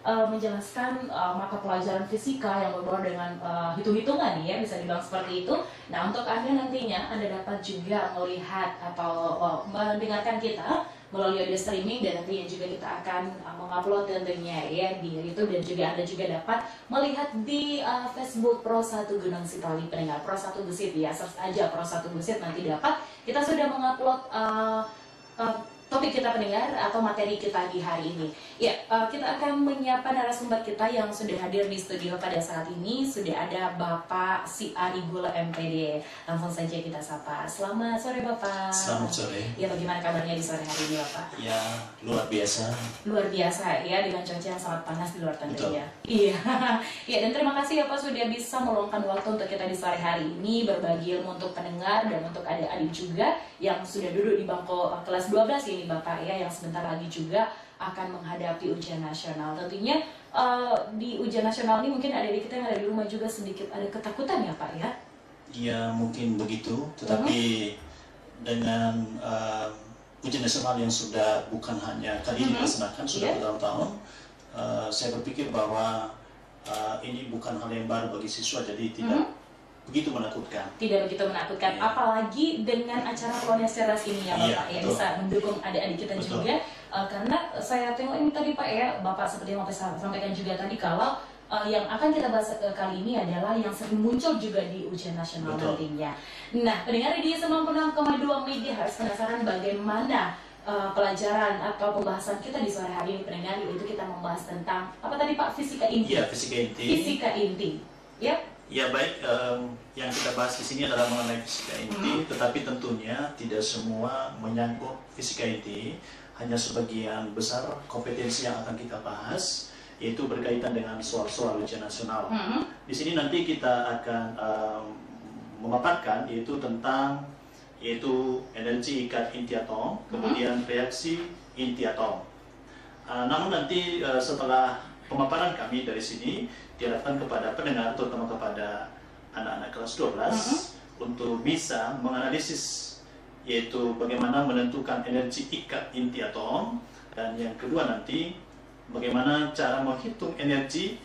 menjelaskan mata pelajaran fisika yang berbau dengan hitung-hitungan ya, bisa dibilang seperti itu. Nah, untuk Anda nantinya Anda dapat juga melihat atau mendengarkan kita melalui audio streaming, dan nantinya juga kita akan mengupload tentunya ya di YouTube, dan juga Anda juga dapat melihat di Facebook Pro 1 Gunung Sitoli pendengar. Pro 1 Gesit ya, search aja Pro 1 Gesit nanti dapat. Kita sudah mengupload topik kita pendengar atau materi kita di hari ini. Ya, kita akan menyapa narasumber kita yang sudah hadir di studio pada saat ini. Sudah ada Bapak Si Arigula MPD. Langsung saja kita sapa. Selamat sore Bapak. Selamat sore. Ya, bagaimana kabarnya di sore hari ini Bapak? Ya, luar biasa. Luar biasa ya, dengan cuaca yang sangat panas di luar tentunya. Iya. Ya, dan terima kasih ya Pak sudah bisa meluangkan waktu untuk kita di sore hari ini, berbagi ilmu untuk pendengar dan untuk adik-adik juga yang sudah duduk di bangku kelas 12 ini Bapak ya, yang sebentar lagi juga akan menghadapi ujian nasional. Tentunya di ujian nasional ini mungkin adik-adik kita yang ada di rumah juga sedikit ada ketakutan ya Pak ya? Ya, mungkin begitu. Tetapi dengan ujian nasional yang sudah bukan hanya kali ini dilaksanakan, sudah bertahun-tahun, saya berpikir bahwa ini bukan hal yang baru bagi siswa, jadi tidak begitu menakutkan. Tidak begitu menakutkan, apalagi dengan acara Kolonial Cerdas ini ya Bapak ya, bisa mendukung adik-adik kita juga. Karena saya tengok ini tadi Pak ya, Bapak seperti yang Bapak sampaikan juga tadi, kalau yang akan kita bahas kali ini adalah yang sering muncul juga di ujian nasional nantinya. Nah, pendengar di 96,2 MHz, penasaran bagaimana pelajaran atau pembahasan kita di sore hari ini pendengar, yaitu kita membahas tentang apa tadi Pak, fisika inti. Iya, fisika inti. Fisika inti. Yap. Ya baik, yang kita bahas di sini adalah mengenai fisika inti, tetapi tentunya tidak semua menyangkut fisika inti. Hanya sebagian besar kompetensi yang akan kita bahas, yaitu berkaitan dengan soal-soal ujian nasional. Di sini nanti kita akan memaparkan tentang energi ikat inti atom, kemudian reaksi inti atom. Namun nanti setelah pemaparan kami dari sini, diharapkan kepada pendengar, terutama kepada anak-anak kelas 12, untuk bisa menganalisis, yaitu bagaimana menentukan energi ikat inti atom, dan yang kedua nanti bagaimana cara menghitung energi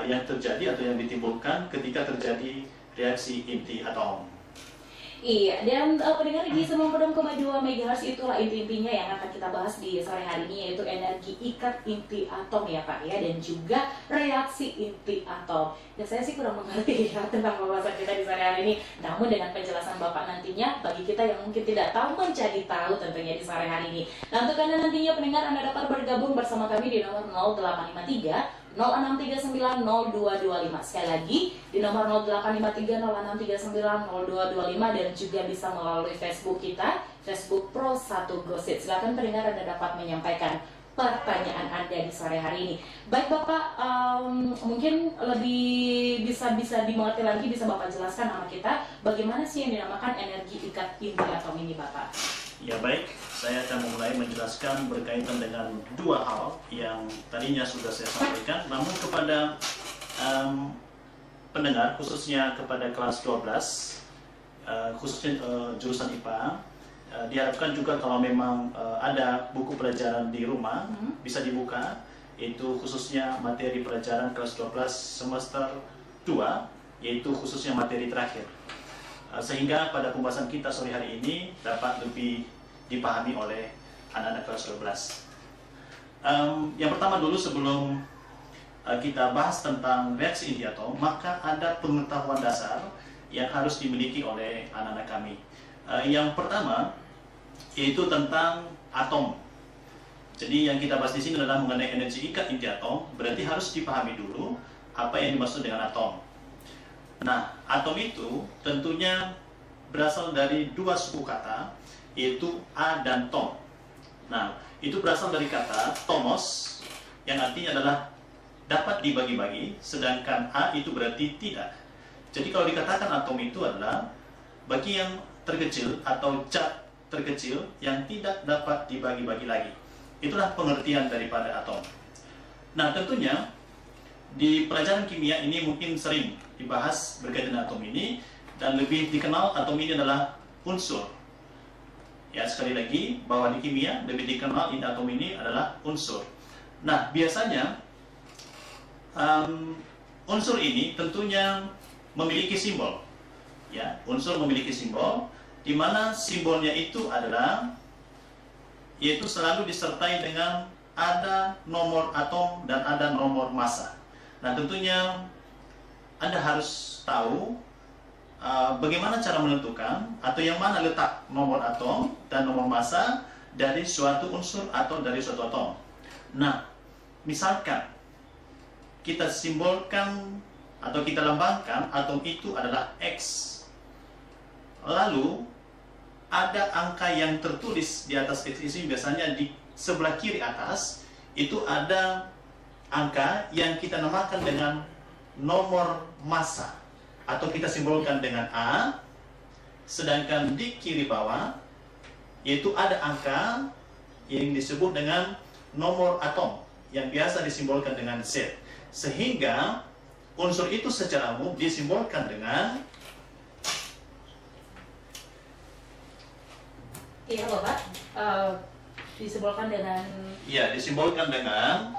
yang terjadi atau yang ditimbulkan ketika terjadi reaksi inti atom. Iya, dan pendengar di 96,2 MHz itulah inti-intinya yang akan kita bahas di sore hari ini, yaitu energi ikat inti atom ya Pak ya, dan juga reaksi inti atom. Dan saya sih kurang mengerti ya tentang pembahasan kita di sore hari ini. Namun dengan penjelasan Bapak nantinya, bagi kita yang mungkin tidak tahu menjadi tahu tentunya di sore hari ini. Nah, untuk Anda nantinya pendengar, Anda dapat bergabung bersama kami di nomor 0853 06390225. Sekali lagi di nomor 0853 06390225, dan juga bisa melalui Facebook kita, Facebook Pro 1 Gesit. Silakan pendengar, Anda dapat menyampaikan pertanyaan Anda di sore hari ini. Baik Bapak, mungkin lebih bisa dimengerti lagi, bisa Bapak jelaskan sama kita bagaimana sih yang dinamakan energi ikat inti atom ini Bapak? Ya baik, saya akan mulai menjelaskan berkaitan dengan dua hal yang tadinya sudah saya sampaikan, namun kepada pendengar, khususnya kepada kelas 12, khususnya jurusan IPA, diharapkan juga kalau memang ada buku pelajaran di rumah, bisa dibuka, itu khususnya materi pelajaran kelas 12 semester 2, yaitu khususnya materi terakhir. Sehingga pada pembahasan kita sore hari ini dapat lebih dipahami oleh anak-anak kelas 12. Yang pertama dulu, sebelum kita bahas tentang reaksi inti atom, maka ada pengetahuan dasar yang harus dimiliki oleh anak-anak kami. Yang pertama yaitu tentang atom. Jadi yang kita bahas di sini adalah mengenai energi ikat inti atom, berarti harus dipahami dulu apa yang dimaksud dengan atom. Nah, atom itu tentunya berasal dari dua suku kata, yaitu A dan tom. Nah, itu berasal dari kata tomos, yang artinya adalah dapat dibagi-bagi, sedangkan A itu berarti tidak. Jadi kalau dikatakan atom itu adalah bagian terkecil atau zat terkecil yang tidak dapat dibagi-bagi lagi. Itulah pengertian daripada atom. Nah, tentunya di pelajaran kimia ini mungkin sering dibahas berkaitan dengan atom ini, dan lebih dikenal atom ini adalah unsur. Ya, sekali lagi bahwa di kimia lebih dikenal atom ini adalah unsur. Nah, biasanya Unsur ini tentunya memiliki simbol, ya, unsur memiliki simbol, di mana simbolnya itu adalah, yaitu selalu disertai dengan ada nomor atom dan ada nomor massa. Nah, tentunya Anda harus tahu bagaimana cara menentukan atau yang mana letak nomor atom dan nomor massa dari suatu unsur atau dari suatu atom. Nah, misalkan kita simbolkan atau kita lambangkan atom itu adalah X. Lalu ada angka yang tertulis di atas X ini, biasanya di sebelah kiri atas itu ada angka yang kita namakan dengan nomor massa atau kita simbolkan dengan A. Sedangkan di kiri bawah yaitu ada angka yang disebut dengan nomor atom yang biasa disimbolkan dengan Z. Sehingga unsur itu secara umum disimbolkan dengan, iya Bapak, disimbolkan dengan, ya, disimbolkan dengan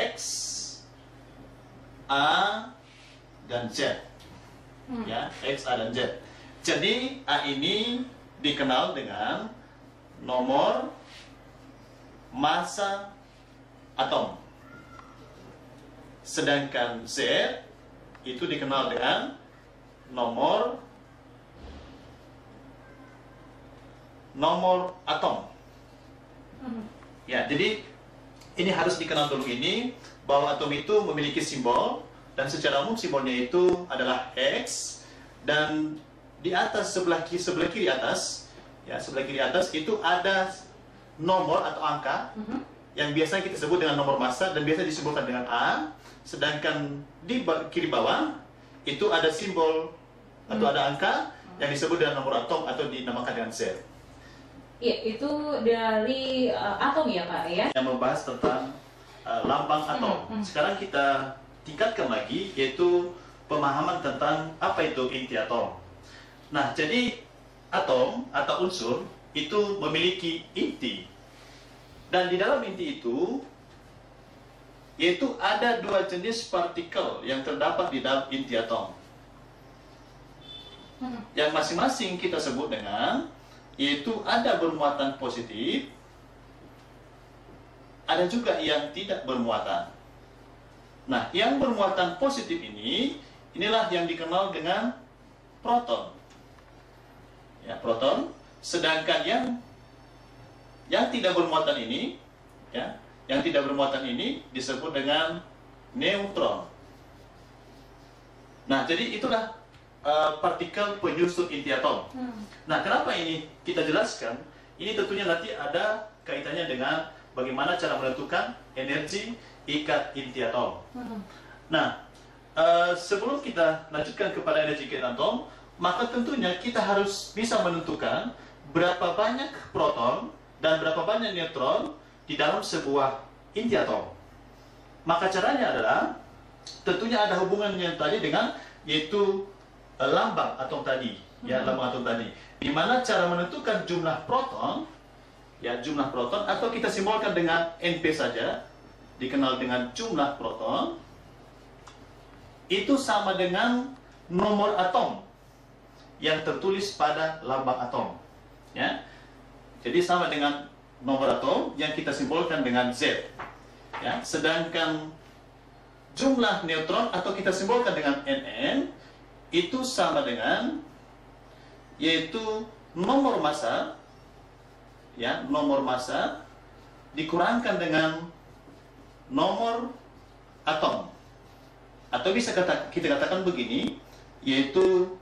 X, A, dan Z. Ya, X, A, dan Z. Jadi A ini dikenal dengan nomor massa atom. Sedangkan Z itu dikenal dengan nomor atom. Ya, jadi ini harus dikenal dulu ini, bahwa atom itu memiliki simbol, dan secara umum simbolnya itu adalah X, dan di atas sebelah kiri atas, ya, sebelah kiri atas itu ada nomor atau angka yang biasanya kita sebut dengan nomor massa dan biasa disebutkan dengan A. Sedangkan di kiri bawah itu ada simbol atau ada angka yang disebut dengan nomor atom atau dinamakan dengan Z. Iya, itu dari atom ya Pak ya? Yang membahas tentang lambang atom. Sekarang kita tingkatkan lagi, yaitu pemahaman tentang apa itu inti atom. Nah, jadi atom atau unsur itu memiliki inti. Dan di dalam inti itu yaitu ada dua jenis partikel yang terdapat di dalam inti atom. Yang masing-masing kita sebut dengan, yaitu ada bermuatan positif, ada juga yang tidak bermuatan. Nah, yang bermuatan positif ini, inilah yang dikenal dengan proton. Ya, proton. Sedangkan yang tidak bermuatan ini, ya, yang tidak bermuatan ini disebut dengan neutron. Nah, jadi itulah partikel penyusun inti atom. Nah, kenapa ini kita jelaskan? Ini tentunya nanti ada kaitannya dengan bagaimana cara menentukan energi ikat inti atom. Nah, sebelum kita lanjutkan kepada energi ikat atom, maka tentunya kita harus bisa menentukan berapa banyak proton dan berapa banyak neutron di dalam sebuah inti atom. Maka caranya adalah tentunya ada hubungannya tadi dengan, yaitu lambang atom tadi, ya, lambang atom tadi. Di mana cara menentukan jumlah proton, ya, jumlah proton, atau kita simbolkan dengan NP saja, dikenal dengan jumlah proton, itu sama dengan nomor atom yang tertulis pada lambang atom, ya. Jadi sama dengan nomor atom yang kita simbolkan dengan Z, ya. Sedangkan jumlah neutron atau kita simbolkan dengan Nn itu sama dengan, yaitu nomor massa, ya, nomor massa dikurangkan dengan nomor atom. Atau bisa kita katakan begini, yaitu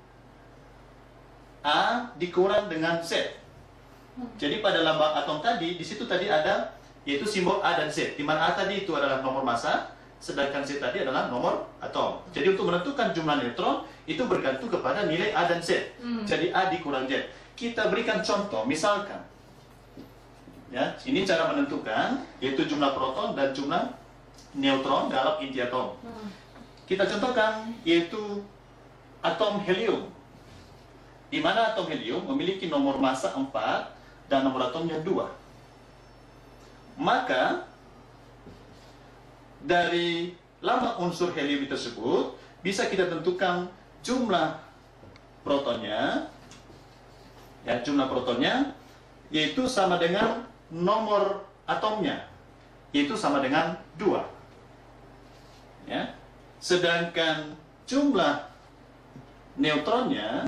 A dikurang dengan Z. Jadi pada lambang atom tadi, di situ tadi ada yaitu simbol A dan Z, di mana A tadi itu adalah nomor massa, sedangkan Z tadi adalah nomor atom. Jadi untuk menentukan jumlah neutron itu bergantung kepada nilai A dan Z. Jadi A dikurang Z. Kita berikan contoh, misalkan, ya, ini cara menentukan yaitu jumlah proton dan jumlah neutron dalam inti atom. Kita contohkan yaitu atom helium, di mana atom helium memiliki nomor massa 4 dan nomor atomnya 2. Maka dari lama unsur helium tersebut, bisa kita tentukan jumlah protonnya, ya, jumlah protonnya, yaitu sama dengan nomor atomnya, yaitu sama dengan 2. Ya. Sedangkan jumlah neutronnya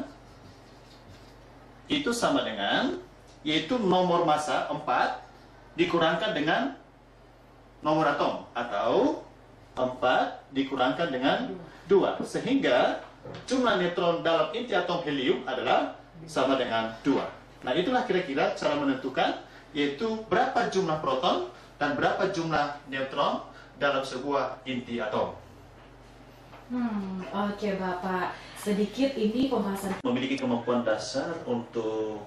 itu sama dengan, yaitu nomor massa 4 dikurangkan dengan nomor atom, atau 4 dikurangkan dengan 2, sehingga jumlah neutron dalam inti atom helium adalah sama dengan 2. Nah, itulah kira-kira cara menentukan, yaitu berapa jumlah proton dan berapa jumlah neutron dalam sebuah inti atom. Oke Bapak, sedikit ini pembahasan Memiliki kemampuan dasar untuk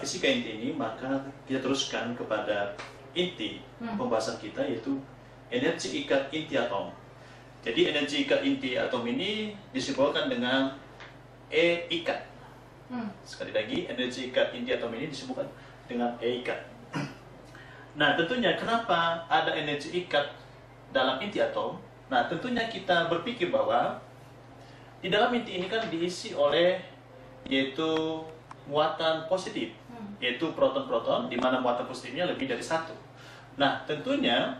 fisika inti ini, maka kita teruskan kepada inti pembahasan kita, yaitu energi ikat inti atom. Jadi energi ikat inti atom ini disimbolkan dengan E ikat. Sekali lagi, energi ikat inti atom ini disebutkan dengan E ikat. Nah, tentunya kenapa ada energi ikat dalam inti atom? Nah, tentunya kita berpikir bahwa di dalam inti ini kan diisi oleh yaitu muatan positif, yaitu proton-proton, di mana muatan positifnya lebih dari 1. Nah, tentunya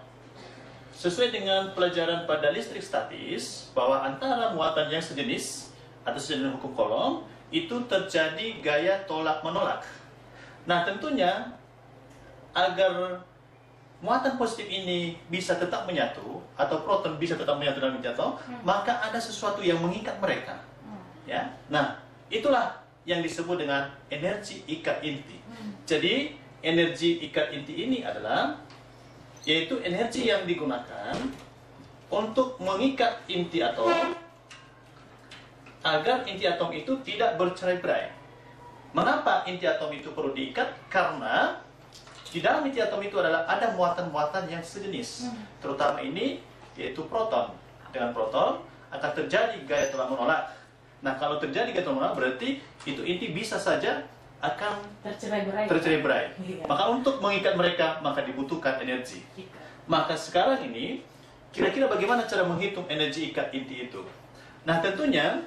sesuai dengan pelajaran pada listrik statis, bahwa antara muatan yang sejenis atau sejenis hukum Coulomb itu terjadi gaya tolak-menolak. Nah, tentunya agar muatan positif ini bisa tetap menyatu, atau proton bisa tetap menyatu dalam inti atom, maka ada sesuatu yang mengikat mereka. Ya, nah itulah yang disebut dengan energi ikat inti. Jadi energi ikat inti ini adalah yaitu energi yang digunakan untuk mengikat inti atom agar inti atom itu tidak bercerai-berai. Mengapa inti atom itu perlu diikat? Karena di dalam inti atom itu adalah ada muatan-muatan yang sejenis, terutama ini yaitu proton. Dengan proton akan terjadi gaya tolak menolak. Nah, kalau terjadi gaya tolak menolak berarti itu inti bisa saja akan tercerai-berai. Maka untuk mengikat mereka maka dibutuhkan energi. Maka sekarang ini kira-kira bagaimana cara menghitung energi ikat inti itu? Nah, tentunya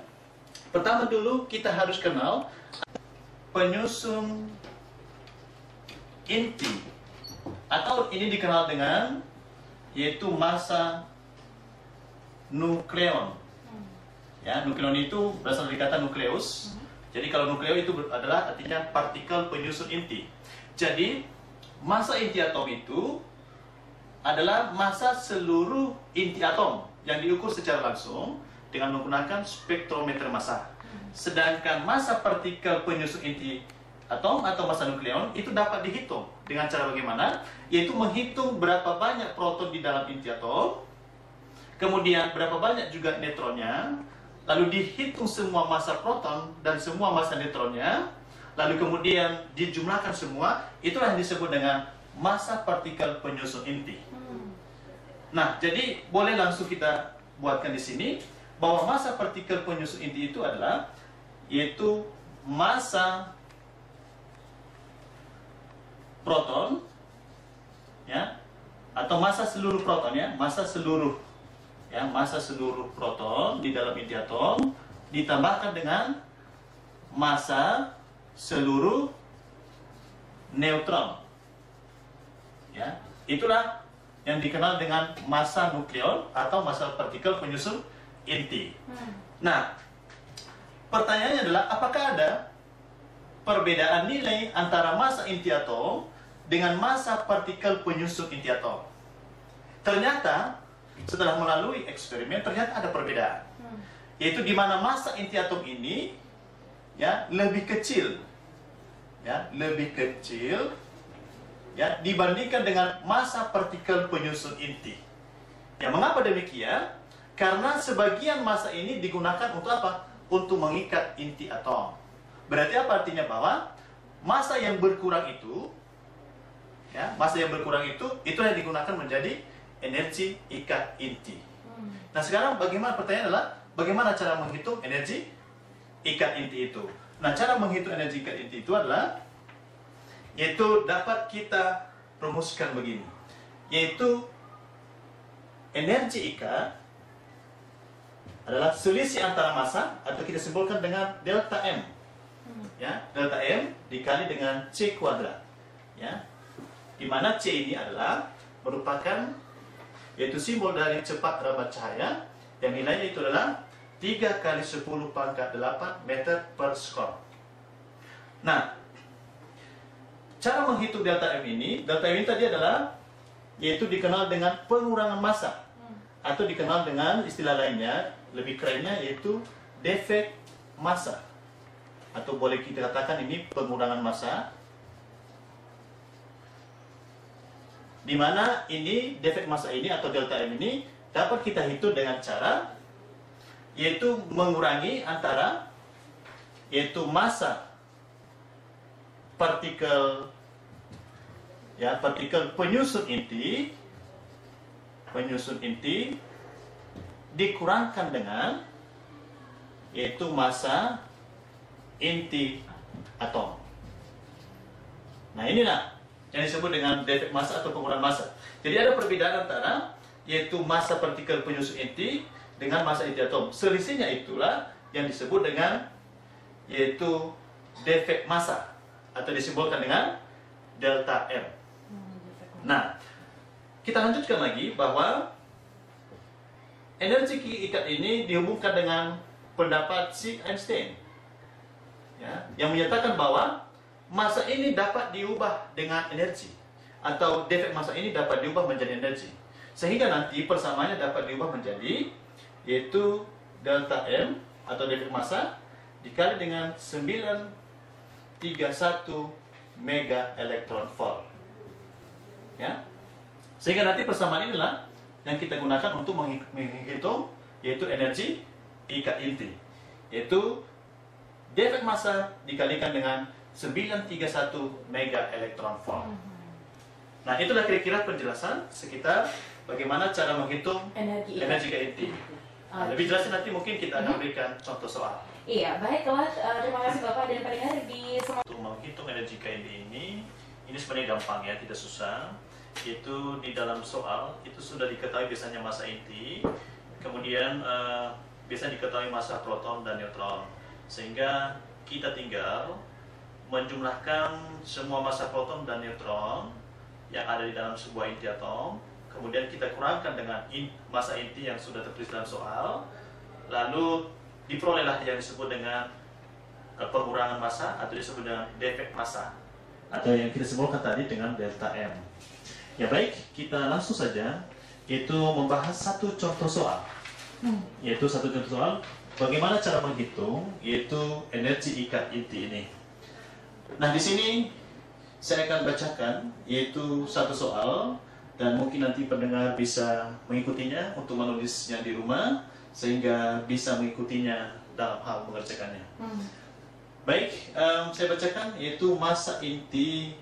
pertama dulu kita harus kenal penyusun inti, atau ini dikenal dengan yaitu massa nukleon. Ya, nukleon itu berasal dari kata nukleus. Jadi kalau nukleon itu adalah artinya partikel penyusun inti. Jadi massa inti atom itu adalah massa seluruh inti atom yang diukur secara langsung dengan menggunakan spektrometer massa. Sedangkan massa partikel penyusun inti atom atau massa nukleon itu dapat dihitung dengan cara bagaimana? Yaitu menghitung berapa banyak proton di dalam inti atom, kemudian berapa banyak juga neutronnya, lalu dihitung semua massa proton dan semua massa neutronnya, lalu kemudian dijumlahkan semua. Itulah yang disebut dengan massa partikel penyusun inti. Nah, jadi boleh langsung kita buatkan di sini bahwa massa partikel penyusun inti itu adalah yaitu massa proton, ya, atau massa seluruh proton, ya, massa seluruh proton di dalam inti atom ditambahkan dengan massa seluruh neutron. Ya, itulah yang dikenal dengan massa nukleon atau massa partikel penyusun inti. Nah, pertanyaannya adalah apakah ada perbedaan nilai antara massa inti atom dengan massa partikel penyusun inti atom? Ternyata setelah melalui eksperimen ternyata ada perbedaan, yaitu di mana massa inti atom ini ya lebih kecil, ya dibandingkan dengan massa partikel penyusun inti. Ya, mengapa demikian? Karena sebagian massa ini digunakan untuk apa? Untuk mengikat inti atom. Berarti apa artinya? Bahwa massa yang berkurang itu, ya, massa yang berkurang itu yang digunakan menjadi energi ikat inti. Nah, sekarang bagaimana, pertanyaan adalah bagaimana cara menghitung energi ikat inti itu? Nah, cara menghitung energi ikat inti itu adalah yaitu dapat kita rumuskan begini, yaitu energi IK adalah selisih antara massa atau kita simbolkan dengan delta M. Ya, delta M dikali dengan C kuadrat. Ya. Di mana C ini adalah merupakan yaitu simbol dari cepat rabat cahaya yang nilainya itu adalah 3 kali 10 pangkat 8 meter per skor. Nah, cara menghitung delta M ini tadi adalah yaitu dikenal dengan pengurangan massa atau dikenal dengan istilah lainnya lebih kerennya yaitu defek massa atau boleh kita katakan ini pengurangan massa, di mana ini defek massa ini atau delta M ini dapat kita hitung dengan cara yaitu mengurangi antara yaitu massa partikel penyusun inti dikurangkan dengan yaitu massa inti atom. Nah, inilah yang disebut dengan defek massa atau pengurangan massa. Jadi ada perbedaan antara yaitu massa partikel penyusun inti dengan massa inti atom. Selisihnya itulah yang disebut dengan yaitu defek massa atau disimbolkan dengan delta M. Nah, kita lanjutkan lagi bahwa energi ikat ini dihubungkan dengan pendapat si Einstein, ya, yang menyatakan bahwa massa ini dapat diubah dengan energi atau defek massa ini dapat diubah menjadi energi, sehingga nanti persamaannya dapat diubah menjadi yaitu delta M atau defek massa dikali dengan 931 mega elektron volt, ya, sehingga nanti persamaan inilah yang kita gunakan untuk menghitung yaitu energi ikat inti, yaitu defek massa dikalikan dengan 931 mega elektron volt. Nah, itulah kira-kira penjelasan sekitar bagaimana cara menghitung energi ikat inti. Nah, lebih jelasnya nanti mungkin kita akan berikan contoh soal. Iya, baiklah. Terima kasih Bapak dan pendengar di untuk menghitung energi ikat inti ini sebenarnya gampang ya, tidak susah. Itu di dalam soal itu sudah diketahui biasanya massa inti, kemudian biasa diketahui massa proton dan neutron, sehingga kita tinggal menjumlahkan semua massa proton dan neutron yang ada di dalam sebuah inti atom, kemudian kita kurangkan dengan massa inti yang sudah tertulis dalam soal, lalu diperolehlah yang disebut dengan pengurangan massa atau disebut dengan defek massa atau yang kita sebutkan tadi dengan delta M. Ya baik, kita langsung saja itu membahas satu contoh soal. Yaitu satu contoh soal bagaimana cara menghitung yaitu energi ikat inti ini. Nah, di sini saya akan bacakan yaitu satu soal dan mungkin nanti pendengar bisa mengikutinya untuk menulisnya di rumah sehingga bisa mengikutinya dalam hal mengerjakannya. Baik, saya bacakan yaitu massa inti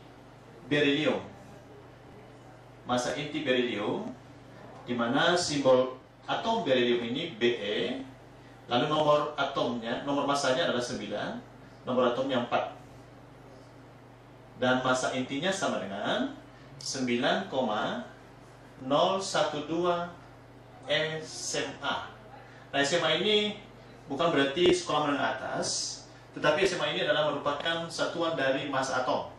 berilium. Massa inti berilium, di mana simbol atom berilium ini Be, lalu nomor massanya adalah 9, nomor atomnya 4, dan massa intinya sama dengan 9,012 SMA. Nah, SMA ini bukan berarti sekolah menengah atas, tetapi SMA ini adalah merupakan satuan dari massa atom.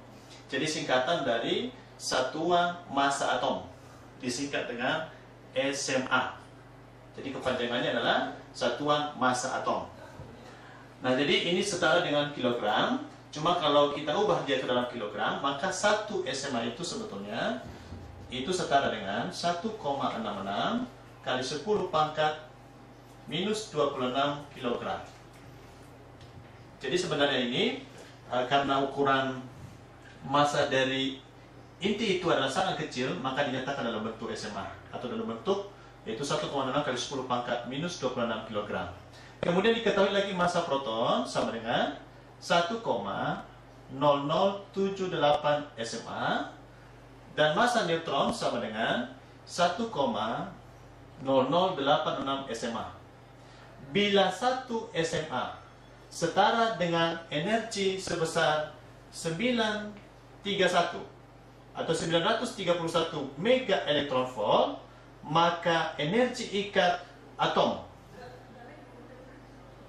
Jadi singkatan dari satuan massa atom disingkat dengan SMA. Jadi kepanjangannya adalah satuan massa atom. Nah, jadi ini setara dengan kilogram. Cuma kalau kita ubah dia ke dalam kilogram, maka 1 SMA itu sebetulnya itu setara dengan 1,66 kali 10 pangkat minus 26 kilogram. Jadi sebenarnya ini karena ukuran massa dari inti itu adalah sangat kecil, maka dinyatakan dalam bentuk SMA atau dalam bentuk yaitu 1,6 kali 10 pangkat minus 26 kg. Kemudian diketahui lagi massa proton sama dengan 1,0078 SMA dan massa neutron sama dengan 1,0086 SMA. Bila 1 SMA setara dengan energi sebesar 931 atau 931 mega elektron volt, maka energi ikat atom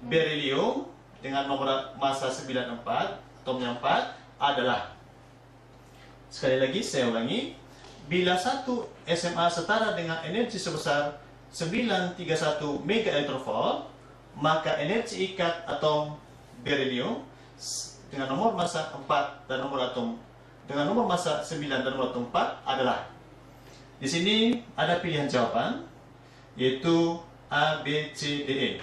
berilium dengan nomor massa 94, atomnya 4 adalah, sekali lagi saya ulangi, bila satu SMA setara dengan energi sebesar 931 megaelectronvolt, maka energi ikat atom berilium dengan nomor massa 4 dan nomor atom dengan nomor massa 9 dan nomor atom 4 adalah. Di sini ada pilihan jawaban, yaitu A, B, C, D, E.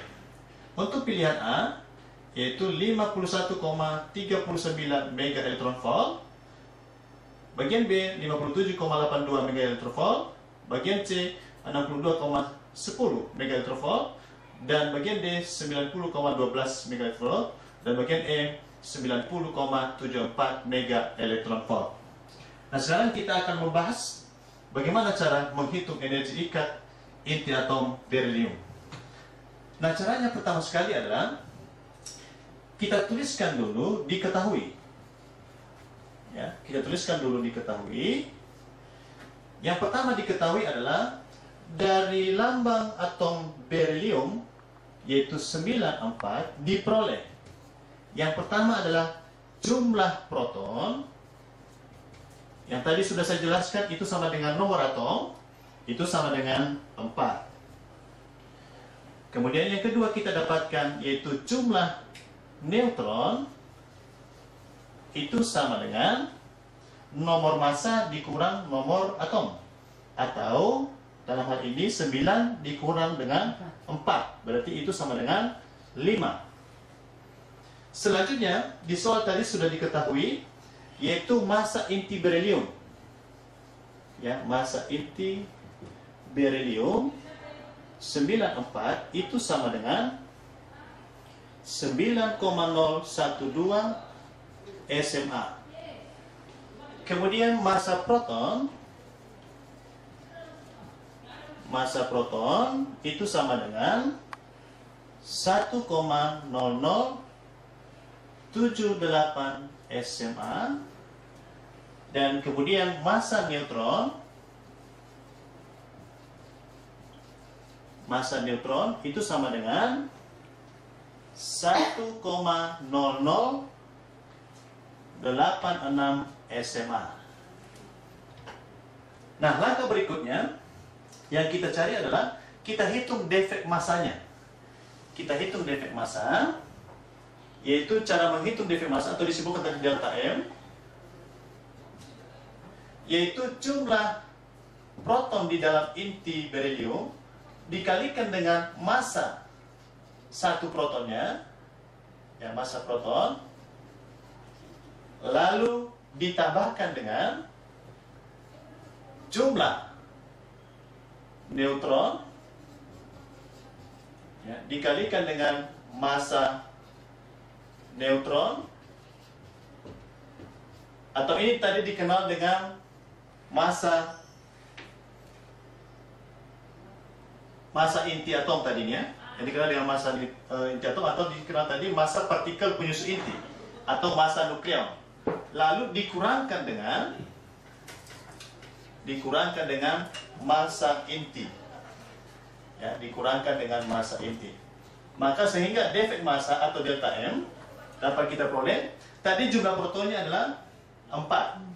Untuk pilihan A, yaitu 51,39 megaelectronvolt. Bagian B 57,82 megaelectronvolt, bagian C 62,10 megaelectronvolt, dan bagian D 90,12 megaelectronvolt, dan bagian E 90,74 megaelectronvolt. Nah, sekarang kita akan membahas bagaimana cara menghitung energi ikat inti atom berilium. Nah, caranya pertama sekali adalah kita tuliskan dulu diketahui. Ya, kita tuliskan dulu diketahui. Yang pertama diketahui adalah dari lambang atom berilium, yaitu 94, diperoleh. Yang pertama adalah jumlah proton. Yang tadi sudah saya jelaskan, itu sama dengan nomor atom, itu sama dengan 4. Kemudian yang kedua kita dapatkan yaitu jumlah neutron, itu sama dengan nomor massa dikurang nomor atom, atau dalam hal ini 9 dikurang dengan 4, berarti itu sama dengan 5. Selanjutnya di soal tadi sudah diketahui, yaitu massa inti berilium. Ya, massa inti berilium 94 itu sama dengan 9,012 SMA. Kemudian massa proton itu sama dengan 1,0078 SMA. Dan kemudian massa neutron itu sama dengan 1,0086 SMA. Nah, langkah berikutnya yang kita cari adalah kita hitung defek massanya. Kita hitung defek massa, yaitu cara menghitung defek massa atau disebut tadi delta M, yaitu jumlah proton di dalam inti berilium dikalikan dengan massa satu protonnya, ya, massa proton, lalu ditambahkan dengan jumlah neutron, ya, dikalikan dengan massa neutron, atau ini tadi dikenal dengan massa inti atom tadinya, yang dikenal dengan massa inti atom, atau dikenal tadi massa partikel penyusun inti atau massa nukleon, lalu dikurangkan dengan massa inti, ya, dikurangkan dengan massa inti, maka sehingga defek massa atau delta M dapat kita peroleh. Tadi jumlah protonnya adalah 4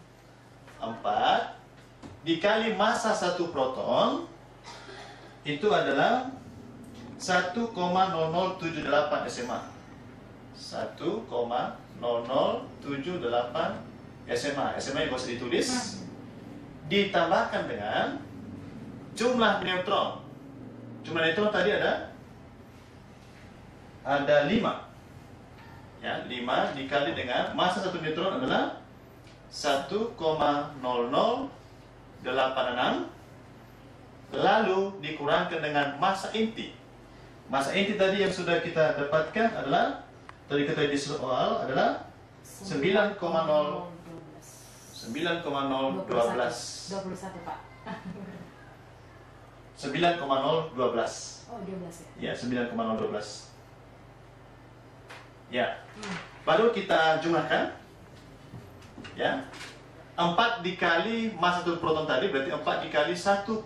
dikali massa satu proton itu adalah 1,0078 SMA. 1,0078 SMA. SMA yang bisa ditulis, ditambahkan dengan jumlah neutron. Jumlah neutron tadi ada 5. Ya, 5 dikali dengan massa satu neutron adalah 1,0086, lalu dikurangkan dengan massa inti. Massa inti tadi yang sudah kita dapatkan adalah, tadi kita di soal adalah 9,012. 21 Pak. 9,012. Oh, 12 ya. Ya, 9,012. Ya. Baru kita jumlahkan. Ya. 4 dikali massa satu proton tadi berarti 4 dikali 1,0086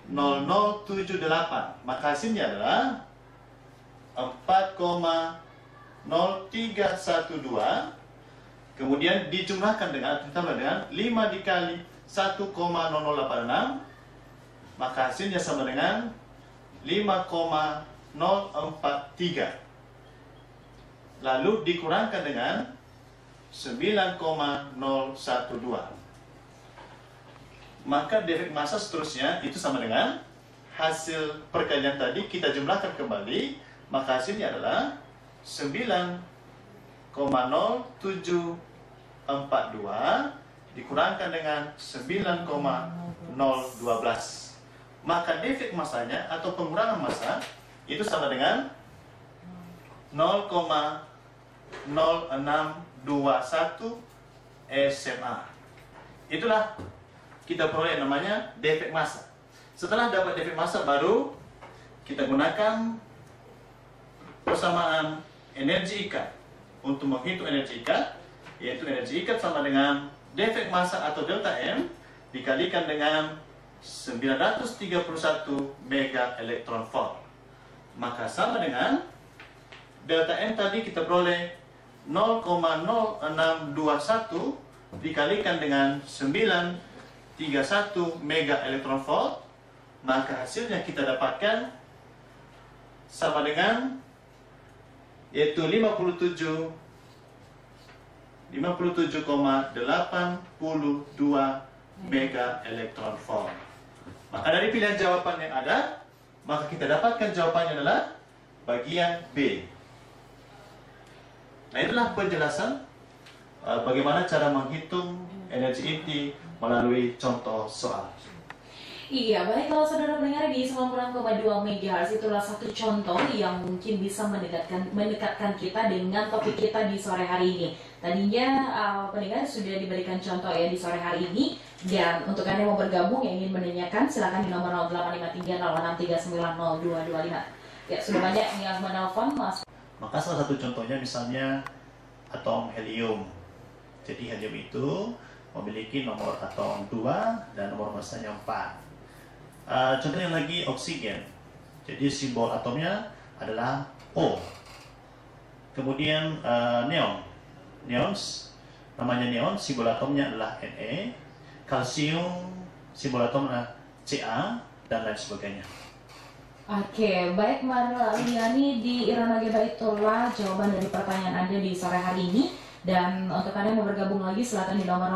0078. Maka hasilnya adalah 4,0312. Kemudian dijumlahkan dengan, ditambah dengan 5 dikali 1,0086, maka hasilnya sama dengan 5,043. Lalu dikurangkan dengan 9,012. Maka defek massa seterusnya itu sama dengan hasil perkalian tadi kita jumlahkan kembali, maka hasilnya adalah 9,0742 dikurangkan dengan 9,012. Maka defek massanya atau pengurangan massa itu sama dengan 0,0621 SMA. Itulah kita peroleh namanya defek massa. Setelah dapat defek massa, baru kita gunakan persamaan energi ikat untuk menghitung energi ikat, yaitu energi ikat sama dengan defek massa atau delta M dikalikan dengan 931 mega elektron volt. Maka sama dengan delta M tadi kita peroleh 0,0621 dikalikan dengan 931 mega elektron volt, maka hasilnya kita dapatkan sama dengan yaitu 57,82 mega elektron volt. Maka dari pilihan jawaban yang ada, maka kita dapatkan jawabannya adalah bagian B. Nah, itulah penjelasan bagaimana cara menghitung energi inti melalui contoh soal. Iya, baik, kalau saudara pendengar di 96,2 MHz itulah satu contoh yang mungkin bisa mendekatkan kita dengan topik kita di sore hari ini. Tadinya pendengar sudah diberikan contoh ya di sore hari ini, dan untuk Anda yang mau bergabung yang ingin menanyakan silakan di nomor 085306390225. Ya, sudah banyak yang menelpon, Mas. Maka salah satu contohnya misalnya atom helium. Jadi helium itu memiliki nomor atom 2 dan nomor massanya 4. Contoh yang lagi oksigen. Jadi simbol atomnya adalah O. Kemudian neon. Neons namanya neon, simbol atomnya adalah Ne. Kalsium simbol atomnya Ca dan lain sebagainya. Oke, baik Marliani di Irana Geba, itulah jawaban dari pertanyaan Anda di sore hari ini. Dan untuk Anda yang mau bergabung lagi silakan di nomor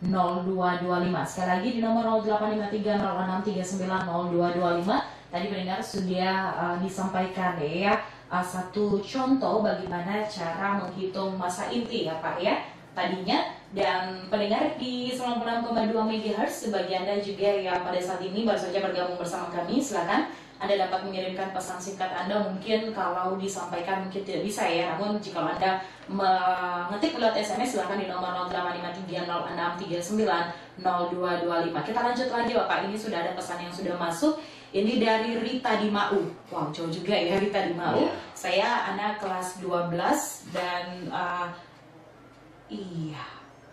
085306390225. Sekali lagi di nomor 085306390225. Tadi pendengar sudah disampaikan ya satu contoh bagaimana cara menghitung massa inti ya Pak ya tadinya. Dan pendengar di 96,2 MHz bagi Anda juga yang pada saat ini baru saja bergabung bersama kami, silakan Anda dapat mengirimkan pesan singkat Anda. Mungkin kalau disampaikan mungkin tidak bisa ya, namun jika Anda mengetik lewat SMS silakan di nomor 085306390225. Kita lanjut lagi Bapak, ini sudah ada pesan yang sudah masuk. Ini dari Rita di Mau. Wow, jauh juga ya Rita di Mau. Saya anak kelas 12 dan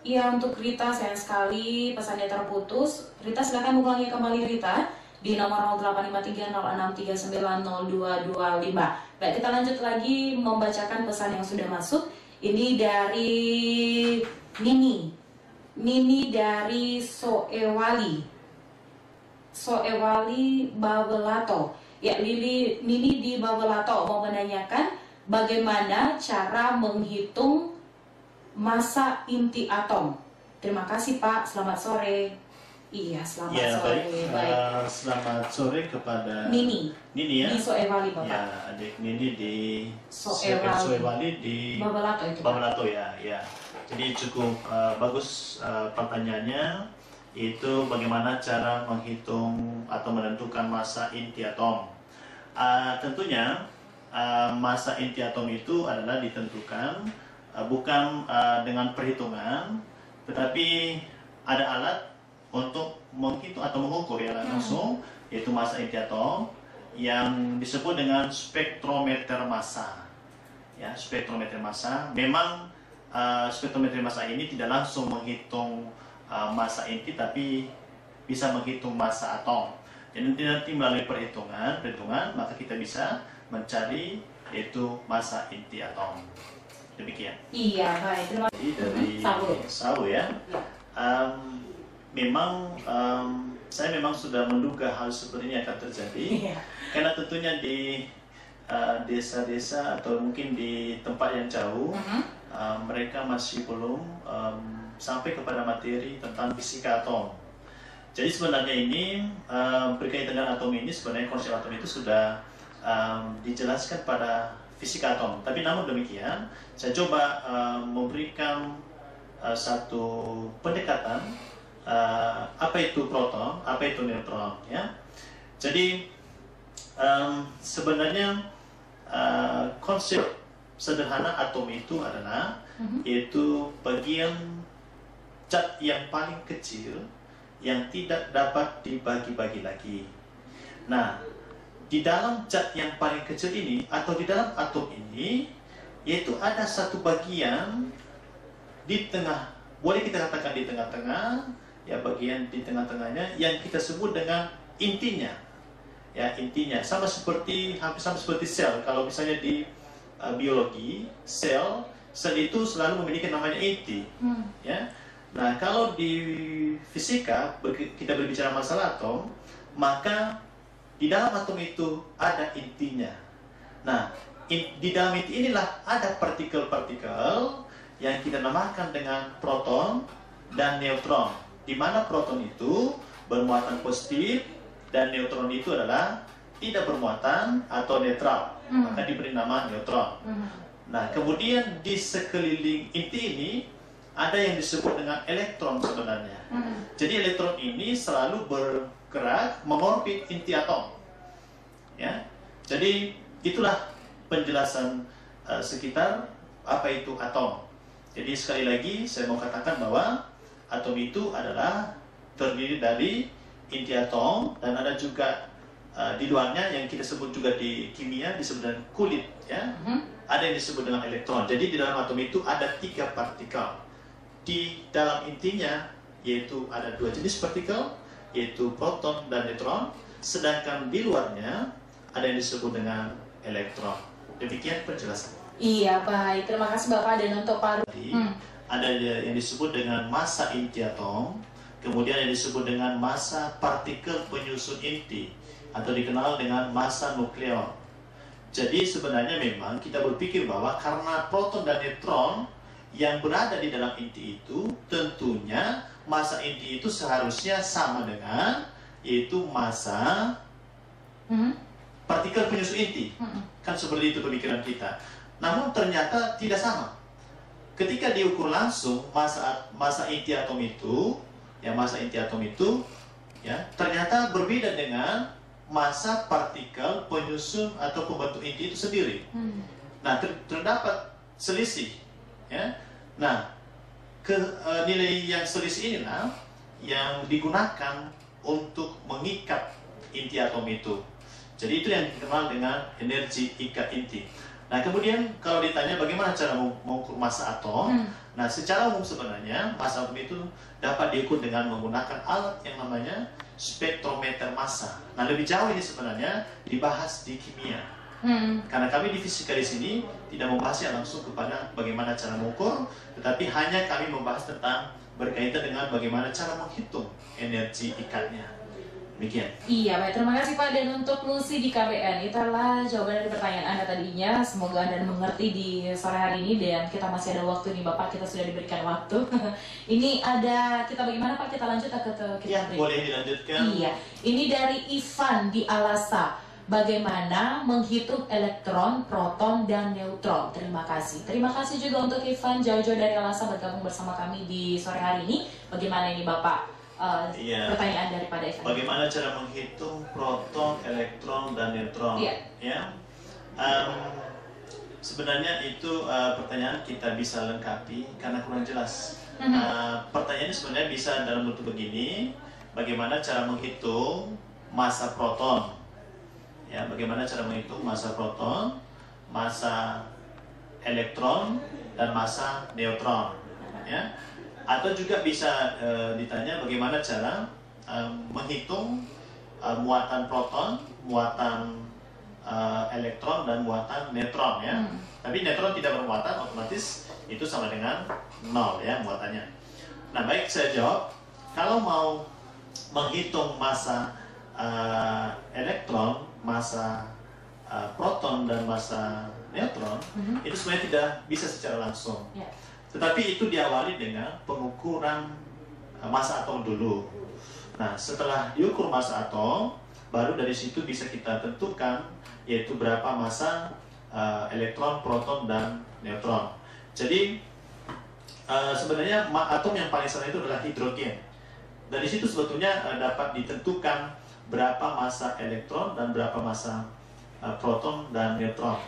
Iya, untuk Rita sayang sekali pesannya terputus. Rita silakan ulangi kembali Rita di nomor 085306390225. Baik, kita lanjut lagi membacakan pesan yang sudah masuk. Ini dari Nini. Nini dari Soewali Bawelato. Ya, Nini di Bawelato mau menanyakan bagaimana cara menghitung massa inti atom. Terima kasih Pak, selamat sore. Iya, selamat sore. Baik. Selamat sore kepada Nini. Nini ya. Di Soewali Bapak. Ya, adik Nini di Soewali di Bawelato itu. Bawelato ya. Jadi cukup bagus pertanyaannya. Itu bagaimana cara menghitung atau menentukan massa inti atom. Tentunya massa inti atom itu adalah ditentukan bukan dengan perhitungan, tetapi ada alat untuk menghitung atau mengukur ya langsung, yaitu massa inti atom yang disebut dengan spektrometer massa. Ya, spektrometer massa. Memang spektrometer massa ini tidak langsung menghitung massa inti, tapi bisa menghitung massa atom. Jadi nanti melalui perhitungan maka kita bisa mencari yaitu massa inti atom. Demikian. Iya, baik. Terima kasih. Dari Sawu ya. Memang saya memang sudah menduga hal seperti ini akan terjadi. Iya. Karena tentunya di desa-desa atau mungkin di tempat yang jauh, mereka masih belum sampai kepada materi tentang fisika atom. Jadi sebenarnya ini berkaitan dengan atom ini, sebenarnya konsep atom itu sudah dijelaskan pada fisika atom. Tapi namun demikian, saya coba memberikan satu pendekatan apa itu proton, apa itu neutron, ya. Jadi sebenarnya konsep sederhana atom itu adalah yaitu bagian zat yang paling kecil yang tidak dapat dibagi-bagi lagi. Nah, di dalam zat yang paling kecil ini atau di dalam atom ini, yaitu ada satu bagian di tengah, boleh kita katakan di tengah-tengah, ya, bagian di tengah-tengahnya yang kita sebut dengan intinya. Ya, intinya hampir sama seperti sel. Kalau misalnya di biologi, sel itu selalu memiliki namanya inti. Ya. Nah, kalau di fisika kita berbicara masalah atom, maka di dalam atom itu ada intinya. Nah, di dalam inti inilah ada partikel-partikel yang kita namakan dengan proton dan neutron. Di mana proton itu bermuatan positif dan neutron itu adalah tidak bermuatan atau netral, maka diberi nama neutron. Nah, kemudian di sekeliling inti ini ada yang disebut dengan elektron sebenarnya. Jadi elektron ini selalu bergerak mengorbit inti atom. Ya, jadi itulah penjelasan sekitar apa itu atom. Jadi sekali lagi saya mau katakan bahwa atom itu adalah terdiri dari inti atom dan ada juga di luarnya yang kita sebut juga di kimia disebut dengan kulit, ya. Ada yang disebut dengan elektron. Jadi di dalam atom itu ada 3 partikel. Di dalam intinya yaitu ada 2 jenis partikel, yaitu proton dan neutron. Sedangkan di luarnya ada yang disebut dengan elektron. Demikian penjelasan. Iya, baik. Terima kasih Bapak. Dan untuk Pak ada yang disebut dengan massa inti atom, kemudian yang disebut dengan massa partikel penyusun inti, atau dikenal dengan massa nukleon. Jadi sebenarnya memang kita berpikir bahwa karena proton dan neutron yang berada di dalam inti itu, tentunya massa inti itu seharusnya sama dengan yaitu massa partikel penyusun inti. Kan seperti itu pemikiran kita. Namun ternyata tidak sama. Ketika diukur langsung massa inti atom itu, ya, massa inti atom itu, ya, ternyata berbeda dengan massa partikel penyusun atau pembentuk inti itu sendiri. Nah, terdapat selisih, ya. Nah, nilai yang selisih inilah yang digunakan untuk mengikat inti atom itu. Jadi itu yang dikenal dengan energi ikat inti. Nah, kemudian kalau ditanya bagaimana cara mengukur massa atom, nah secara umum sebenarnya massa atom itu dapat diukur dengan menggunakan alat yang namanya spektrometer massa. Nah, lebih jauh ini sebenarnya dibahas di kimia. Karena kami di fisika di sini tidak membahasnya langsung kepada bagaimana cara mengukur, tetapi hanya kami membahas tentang berkaitan dengan bagaimana cara menghitung energi ikatnya. Demikian. Iya, baik. Terima kasih Pak. Dan untuk Lucy di KBN, itulah jawaban dari pertanyaan Anda tadinya. Semoga Anda mengerti di sore hari ini, dan kita masih ada waktu nih Bapak, kita sudah diberikan waktu. Ini ada, kita bagaimana Pak? Kita lanjut atau kita ya, boleh dilanjutkan. Iya, ini dari Ivan di Alasa. Bagaimana menghitung elektron, proton, dan neutron? Terima kasih. Terima kasih juga untuk Ivan jauh-jauh dari Alasa bergabung bersama kami di sore hari ini. Bagaimana ini Bapak? Pertanyaan daripada Ivan. Bagaimana cara menghitung proton, elektron, dan neutron? Iya. Ya. Sebenarnya itu pertanyaan kita bisa lengkapi karena kurang jelas. Pertanyaannya sebenarnya bisa dalam bentuk begini: bagaimana cara menghitung massa proton? Ya, bagaimana cara menghitung massa proton, massa elektron, dan massa neutron? Ya. Atau juga bisa ditanya bagaimana cara menghitung muatan proton, muatan elektron, dan muatan neutron ya. Tapi neutron tidak bermuatan, otomatis itu sama dengan 0 ya muatannya. Nah baik, saya jawab, kalau mau menghitung massa elektron, massa proton, dan massa neutron, itu sebenarnya tidak bisa secara langsung. Tetapi itu diawali dengan pengukuran massa atom dulu. Nah, setelah diukur massa atom, baru dari situ bisa kita tentukan yaitu berapa massa elektron, proton, dan neutron. Jadi sebenarnya atom yang paling sering itu adalah hidrogen. Dari situ sebetulnya dapat ditentukan berapa massa elektron dan berapa massa proton dan neutron.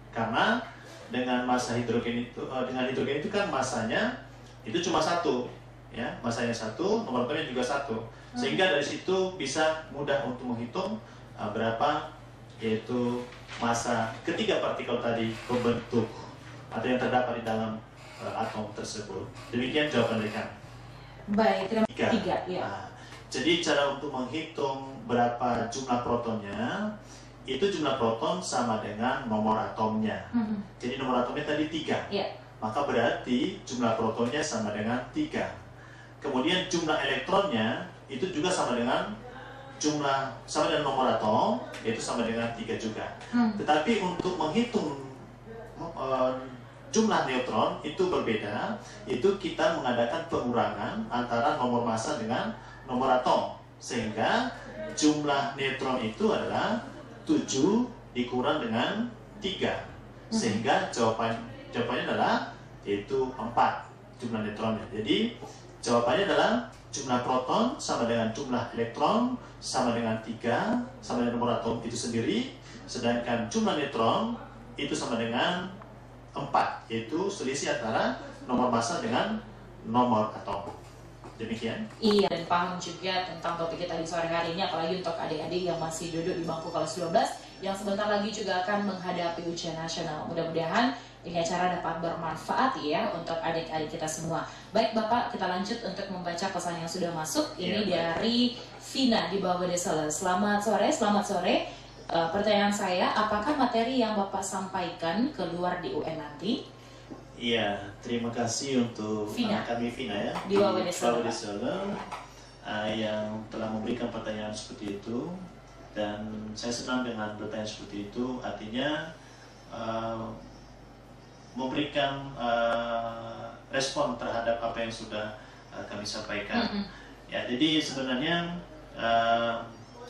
Karena dengan massa hidrogen itu kan massanya itu cuma satu, ya, massanya satu, nomor atomnya juga satu, sehingga dari situ bisa mudah untuk menghitung berapa yaitu massa ketiga partikel tadi membentuk atau yang terdapat di dalam atom tersebut. Demikian jawaban dari kami. Baik, tiga ya. Nah, jadi cara untuk menghitung berapa jumlah protonnya, itu jumlah proton sama dengan nomor atomnya. Jadi nomor atomnya tadi 3. Maka berarti jumlah protonnya sama dengan 3. Kemudian jumlah elektronnya itu juga sama dengan nomor atom, yaitu sama dengan 3 juga. Tetapi untuk menghitung jumlah neutron itu berbeda, itu kita mengadakan pengurangan antara nomor massa dengan nomor atom, sehingga jumlah neutron itu adalah 7 dikurang dengan 3, sehingga jawabannya adalah yaitu 4 jumlah neutronnya. Jadi jawabannya adalah jumlah proton sama dengan jumlah elektron sama dengan 3 sama dengan nomor atom itu sendiri, sedangkan jumlah neutron itu sama dengan 4, yaitu selisih antara nomor massa dengan nomor atom. Demikian. Iya, dan paham juga tentang topik kita di sore hari ini, apalagi untuk adik-adik yang masih duduk di bangku kelas 12 yang sebentar lagi juga akan menghadapi ujian nasional. Mudah-mudahan ini acara dapat bermanfaat ya untuk adik-adik kita semua. Baik Bapak, kita lanjut untuk membaca pesan yang sudah masuk. Ini dari Vina di Bawah Desa. Selamat sore. Pertanyaan saya, apakah materi yang Bapak sampaikan keluar di UN nanti? Iya, terima kasih untuk kami Vina ya di Bawah Desa yang telah memberikan pertanyaan seperti itu, dan saya senang dengan pertanyaan seperti itu. Artinya memberikan respon terhadap apa yang sudah kami sampaikan. Ya, jadi sebenarnya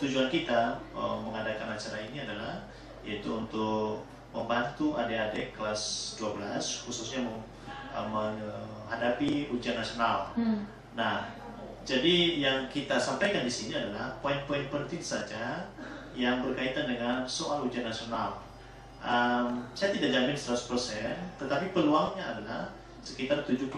tujuan kita mengadakan acara ini adalah yaitu untuk membantu adik-adik kelas 12 khususnya menghadapi ujian nasional. Nah, jadi yang kita sampaikan di sini adalah poin-poin penting saja yang berkaitan dengan soal ujian nasional. Saya tidak jamin 100%, tetapi peluangnya adalah sekitar 75%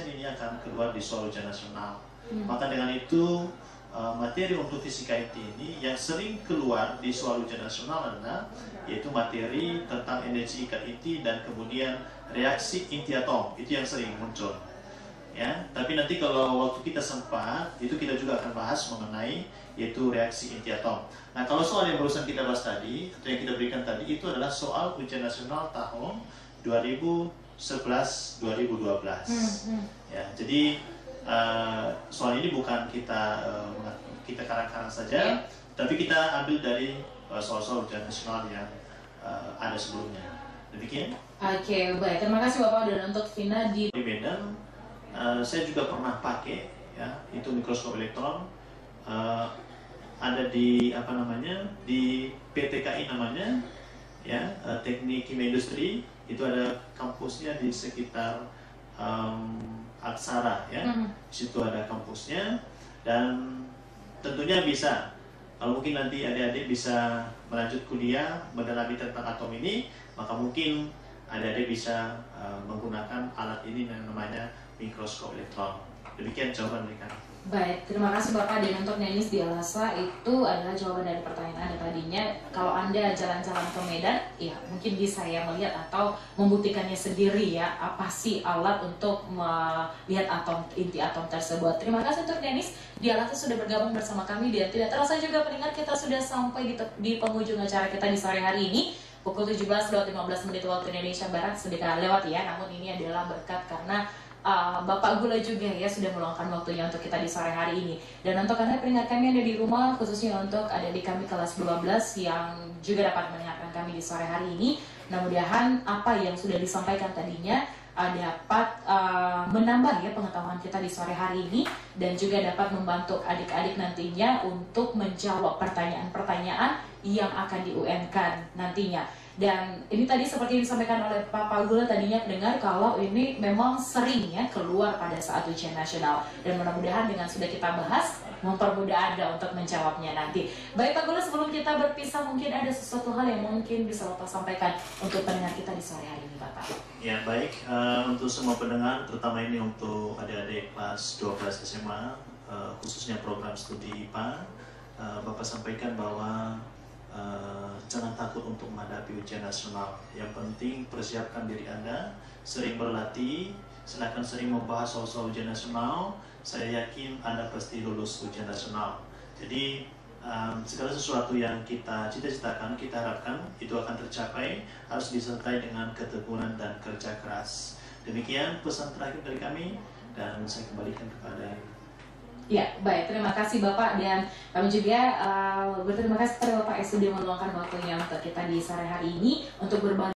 ini akan keluar di soal ujian nasional. Maka dengan itu materi untuk fisika inti ini yang sering keluar di soal ujian nasional adalah yaitu materi tentang energi ikat inti dan kemudian reaksi inti atom, itu yang sering muncul. Ya, tapi nanti kalau waktu kita sempat, itu kita juga akan bahas mengenai yaitu reaksi inti atom. Nah, kalau soal yang barusan kita bahas tadi atau yang kita berikan tadi itu adalah soal ujian nasional tahun 2011-2012. Ya, jadi soal ini bukan kita karang-karang saja, tapi kita ambil dari soal-soal ujian nasional yang ada sebelumnya. Demikian. Oke, baik. Terima kasih Bapak. Dan untuk Vina di Medan, saya juga pernah pakai ya, itu mikroskop elektron. Ada di di PTKI namanya, ya, Teknik Kimia Industri. Itu ada kampusnya di sekitar Aksara ya. Di situ ada kampusnya, dan tentunya bisa, kalau mungkin nanti adik-adik bisa melanjut kuliah mendalami tentang atom ini, maka mungkin adik-adik bisa menggunakan alat ini yang namanya mikroskop elektron. Demikian jawaban dari kami. Baik, terima kasih Bapak. Dan untuk Nenis di Alasa itu adalah jawaban dari pertanyaan Anda tadinya. Kalau Anda jalan-jalan ke Medan, ya mungkin bisa ya melihat atau membuktikannya sendiri ya, apa sih alat untuk melihat atom, inti atom tersebut. Terima kasih untuk Nenis di Alasa sudah bergabung bersama kami, dan tidak terasa juga pendengar kita sudah sampai di penghujung acara kita di sore hari ini. Pukul 17:15 waktu Indonesia Barat sudah lewat ya, namun ini adalah berkat karena Bapak Gula juga ya sudah meluangkan waktunya untuk kita di sore hari ini. Dan untuk Anda pendengar kami yang ada di rumah, khususnya untuk adik kami kelas 12 yang juga dapat mendengarkan kami di sore hari ini, mudah-mudahan apa yang sudah disampaikan tadinya dapat menambah ya pengetahuan kita di sore hari ini, dan juga dapat membantu adik-adik nantinya untuk menjawab pertanyaan-pertanyaan yang akan di-UN-kan nantinya. Dan ini tadi seperti yang disampaikan oleh Pak Gula tadinya pendengar, kalau ini memang sering ya keluar pada saat ujian nasional, dan mudah-mudahan dengan sudah kita bahas mempermudah Anda untuk menjawabnya nanti. Baik Pak Gula, sebelum kita berpisah mungkin ada sesuatu hal yang mungkin bisa Bapak sampaikan untuk pendengar kita di sore hari ini Bapak. Ya baik, untuk semua pendengar, terutama ini untuk adik-adik kelas 12 SMA, khususnya program studi IPA, Bapak sampaikan bahwa jangan takut untuk menghadapi ujian nasional. Yang penting persiapkan diri Anda, sering berlatih, silakan sering membahas soal-soal ujian nasional. Saya yakin Anda pasti lulus ujian nasional. Jadi segala sesuatu yang kita cita-citakan, kita harapkan itu akan tercapai, harus disertai dengan ketekunan dan kerja keras. Demikian pesan terakhir dari kami, dan saya kembalikan kepada Ya, baik. Terima kasih Bapak, dan kami juga berterima kasih kepada Bapak yang sudah meluangkan waktunya untuk kita di sore hari ini untuk berbagi